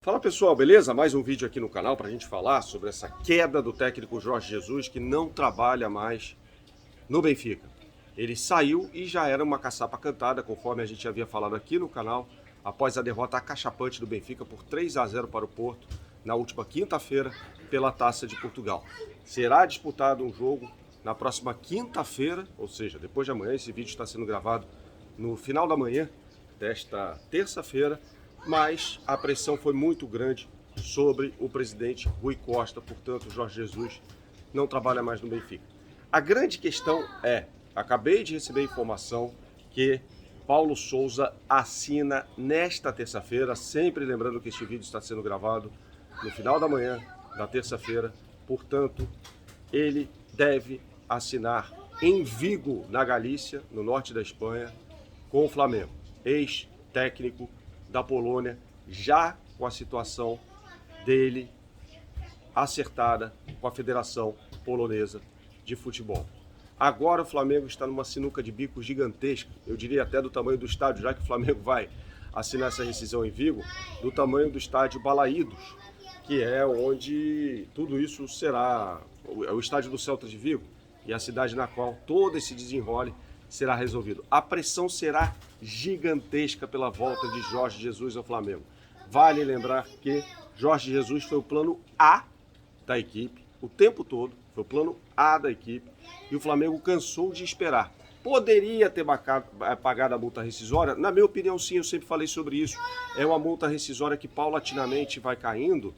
Fala pessoal, beleza? Mais um vídeo aqui no canal para a gente falar sobre essa queda do técnico Jorge Jesus, que não trabalha mais no Benfica. Ele saiu e já era uma caçapa cantada, conforme a gente havia falado aqui no canal, após a derrota acachapante do Benfica por 3-0 para o Porto na última quinta-feira pela Taça de Portugal. Será disputado um jogo na próxima quinta-feira, ou seja, depois de amanhã. Esse vídeo está sendo gravado no final da manhã desta terça-feira, mas a pressão foi muito grande sobre o presidente Rui Costa, portanto o Jorge Jesus não trabalha mais no Benfica. A grande questão é, acabei de receber informação que Paulo Sousa assina nesta terça-feira, sempre lembrando que este vídeo está sendo gravado no final da manhã da terça-feira, portanto ele deve assinar em Vigo, na Galícia, no norte da Espanha, com o Flamengo, ex-técnico da Polônia, já com a situação dele acertada com a Federação Polonesa de Futebol. Agora o Flamengo está numa sinuca de bico gigantesca, eu diria até do tamanho do estádio, já que o Flamengo vai assinar essa rescisão em Vigo, do tamanho do estádio Balaídos, que é onde tudo isso será, é o estádio do Celta de Vigo, e a cidade na qual todo esse desenrole será resolvido. A pressão será gigantesca pela volta de Jorge Jesus ao Flamengo. Vale lembrar que Jorge Jesus foi o plano A da equipe, o tempo todo, foi o plano A da equipe, e o Flamengo cansou de esperar. Poderia ter pagado a multa rescisória? Na minha opinião, sim, eu sempre falei sobre isso. É uma multa rescisória que paulatinamente vai caindo.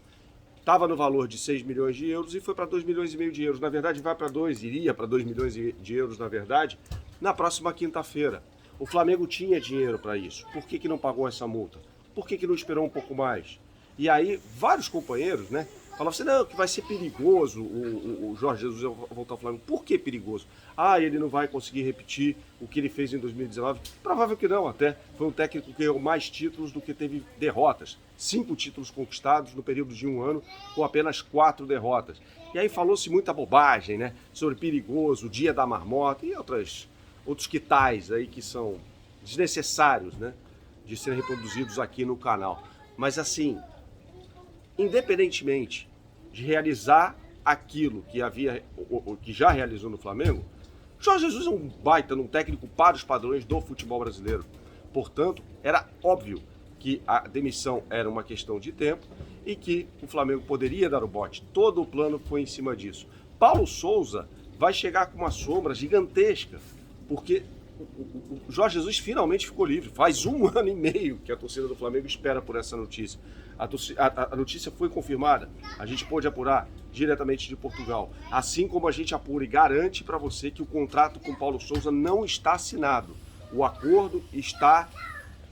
Estava no valor de 6 milhões de euros e foi para 2 milhões e meio de euros. Na verdade, vai para 2, iria para 2 milhões de euros, na verdade, na próxima quinta-feira. O Flamengo tinha dinheiro para isso. Por que não pagou essa multa? Por que não esperou um pouco mais? E aí, vários companheiros, né, falavam assim, não, que vai ser perigoso o Jorge Jesus voltar ao Flamengo. Por que perigoso? Ah, ele não vai conseguir repetir o que ele fez em 2019. Provável que não, até. Foi um técnico que ganhou mais títulos do que teve derrotas. 5 títulos conquistados no período de um ano, com apenas 4 derrotas. E aí falou-se muita bobagem, né, sobre perigoso, o dia da marmota e outros quitais aí que são desnecessários, né, de serem reproduzidos aqui no canal. Mas assim, independentemente de realizar aquilo que já realizou no Flamengo, Jorge Jesus é um baita, um técnico para os padrões do futebol brasileiro. Portanto, era óbvio que a demissão era uma questão de tempo e que o Flamengo poderia dar o bote. Todo o plano foi em cima disso. Paulo Sousa vai chegar com uma sombra gigantesca, porque o Jorge Jesus finalmente ficou livre. Faz 1 ano e meio que a torcida do Flamengo espera por essa notícia. A notícia foi confirmada, a gente pôde apurar diretamente de Portugal. Assim como a gente apura e garante para você que o contrato com Paulo Sousa não está assinado. O acordo está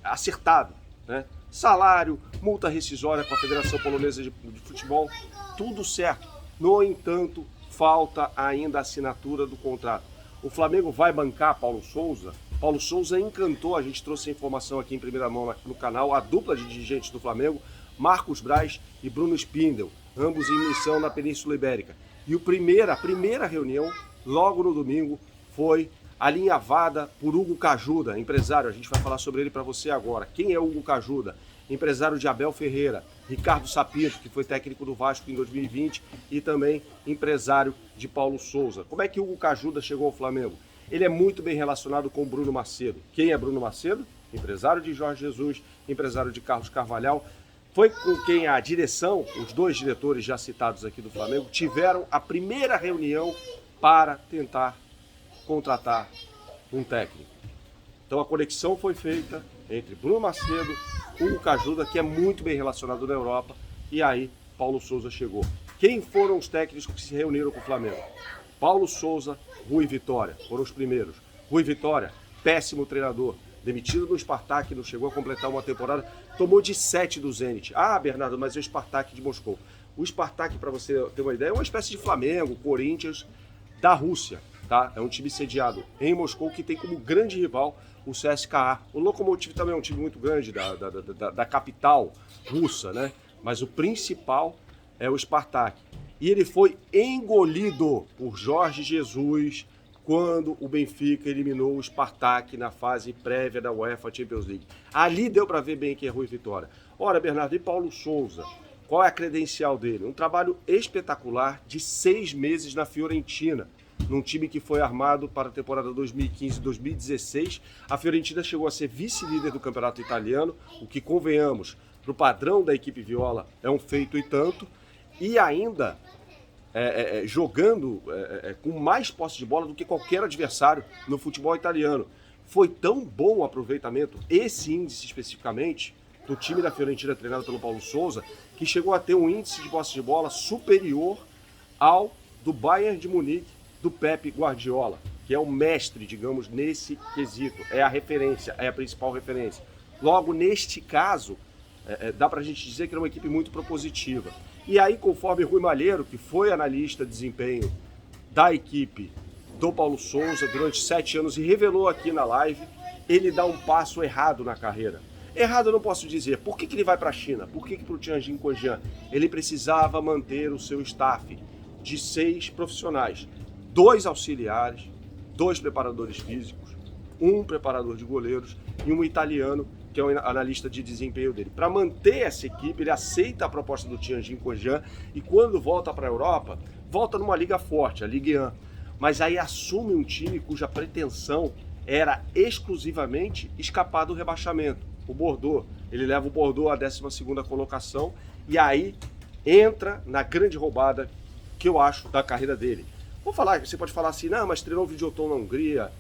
acertado, né? Salário, multa rescisória com a Federação Polonesa de Futebol, tudo certo. No entanto, falta ainda a assinatura do contrato. O Flamengo vai bancar Paulo Sousa? Paulo Sousa encantou, a gente trouxe a informação aqui em primeira mão no canal, a dupla de dirigentes do Flamengo, Marcos Braz e Bruno Spindel, ambos em missão na Península Ibérica. E a primeira reunião, logo no domingo, foi alinhavada por Hugo Cajuda, empresário. A gente vai falar sobre ele para você agora. Quem é Hugo Cajuda? Empresário de Abel Ferreira, Ricardo Sapinto, que foi técnico do Vasco em 2020 e também empresário de Paulo Sousa. Como é que Hugo Cajuda chegou ao Flamengo? Ele é muito bem relacionado com Bruno Macedo. Quem é Bruno Macedo? Empresário de Jorge Jesus, empresário de Carlos Carvalhal. Foi com quem a direção, os 2 diretores já citados aqui do Flamengo, tiveram a primeira reunião para tentar contratar um técnico. Então a conexão foi feita entre Bruno Macedo, Hugo Cajuda, que é muito bem relacionado na Europa, e aí Paulo Sousa chegou. Quem foram os técnicos que se reuniram com o Flamengo? Paulo Sousa, Rui Vitória, foram os primeiros. Rui Vitória, péssimo treinador, demitido no Spartak, não chegou a completar uma temporada, tomou de 7 do Zenit. Ah, Bernardo, mas é o Spartak de Moscou. O Spartak, para você ter uma ideia, é uma espécie de Flamengo, Corinthians da Rússia, tá? É um time sediado em Moscou que tem como grande rival o CSKA. O Lokomotiv também é um time muito grande da capital russa, né? Mas o principal é o Spartak. E ele foi engolido por Jorge Jesus quando o Benfica eliminou o Spartak na fase prévia da UEFA Champions League. Ali deu para ver bem que é Rui Vitória. Ora, Bernardo, e Paulo Souza? Qual é a credencial dele? Um trabalho espetacular de 6 meses na Fiorentina, num time que foi armado para a temporada 2015-2016. A Fiorentina chegou a ser vice-líder do campeonato italiano, o que, convenhamos, para o padrão da equipe viola é um feito e tanto, e ainda jogando com mais posse de bola do que qualquer adversário no futebol italiano. Foi tão bom o aproveitamento, esse índice especificamente, do time da Fiorentina treinado pelo Paulo Souza, que chegou a ter um índice de posse de bola superior ao do Bayern de Munique, do Pep Guardiola, que é o mestre, digamos, nesse quesito. É a referência, é a principal referência. Logo, neste caso, dá pra gente dizer que era uma equipe muito propositiva. E aí, conforme Rui Malheiro, que foi analista de desempenho da equipe do Paulo Souza durante 7 anos e revelou aqui na live, ele dá um passo errado na carreira. Errado eu não posso dizer. Por que ele vai para a China? Por que para o Tianjin Quanjian? Ele precisava manter o seu staff de 6 profissionais. 2 auxiliares, 2 preparadores físicos, 1 preparador de goleiros e um italiano, que é o analista de desempenho dele. Para manter essa equipe, ele aceita a proposta do Tianjin Quanjian e quando volta para a Europa, volta numa liga forte, a Ligue 1. Mas aí assume um time cuja pretensão era exclusivamente escapar do rebaixamento. O Bordeaux, ele leva o Bordeaux à 12ª colocação e aí entra na grande roubada que eu acho da carreira dele. Vou falar, você pode falar assim, não, mas treinou o Videoton na Hungria,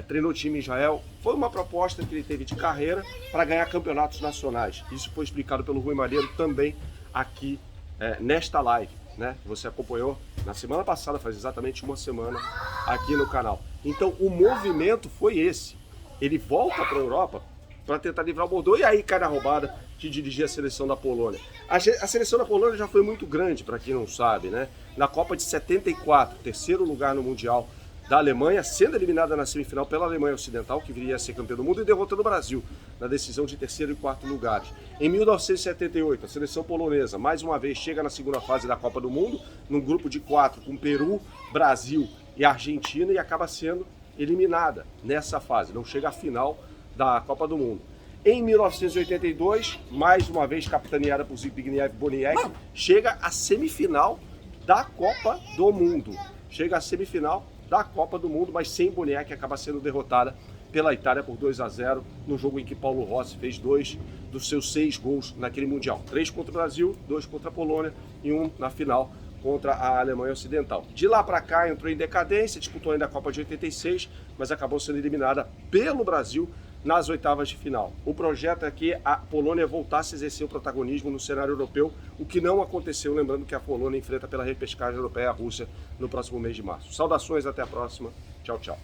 treinou time em Israel. Foi uma proposta que ele teve de carreira para ganhar campeonatos nacionais. Isso foi explicado pelo Rui Malheiro também aqui nesta live, né? Você acompanhou na semana passada, faz exatamente uma semana aqui no canal. Então o movimento foi esse. Ele volta para a Europa para tentar livrar o Bordeaux e aí cai na roubada de dirigir a seleção da Polônia. A seleção da Polônia já foi muito grande, para quem não sabe, né? Na Copa de 74, terceiro lugar no Mundial da Alemanha, sendo eliminada na semifinal pela Alemanha Ocidental, que viria a ser campeã do mundo, e derrotando o Brasil na decisão de terceiro e quarto lugares. Em 1978, a seleção polonesa, mais uma vez, chega na segunda fase da Copa do Mundo, num grupo de 4, com Peru, Brasil e Argentina, e acaba sendo eliminada nessa fase, não chega à final da Copa do Mundo. Em 1982, mais uma vez capitaneada por Zbigniew Boniek, chega à semifinal da Copa do Mundo. Chega à semifinal da Copa do Mundo, mas sem Boniek, acaba sendo derrotada pela Itália por 2-0, no jogo em que Paulo Rossi fez 2 dos seus 6 gols naquele Mundial. 3 contra o Brasil, 2 contra a Polônia e 1 na final contra a Alemanha Ocidental. De lá para cá entrou em decadência, disputou ainda a Copa de 86, mas acabou sendo eliminada pelo Brasil nas oitavas de final. O projeto é que a Polônia voltasse a exercer o protagonismo no cenário europeu, o que não aconteceu, lembrando que a Polônia enfrenta pela repescagem europeia a Rússia no próximo mês de março. Saudações, até a próxima. Tchau, tchau.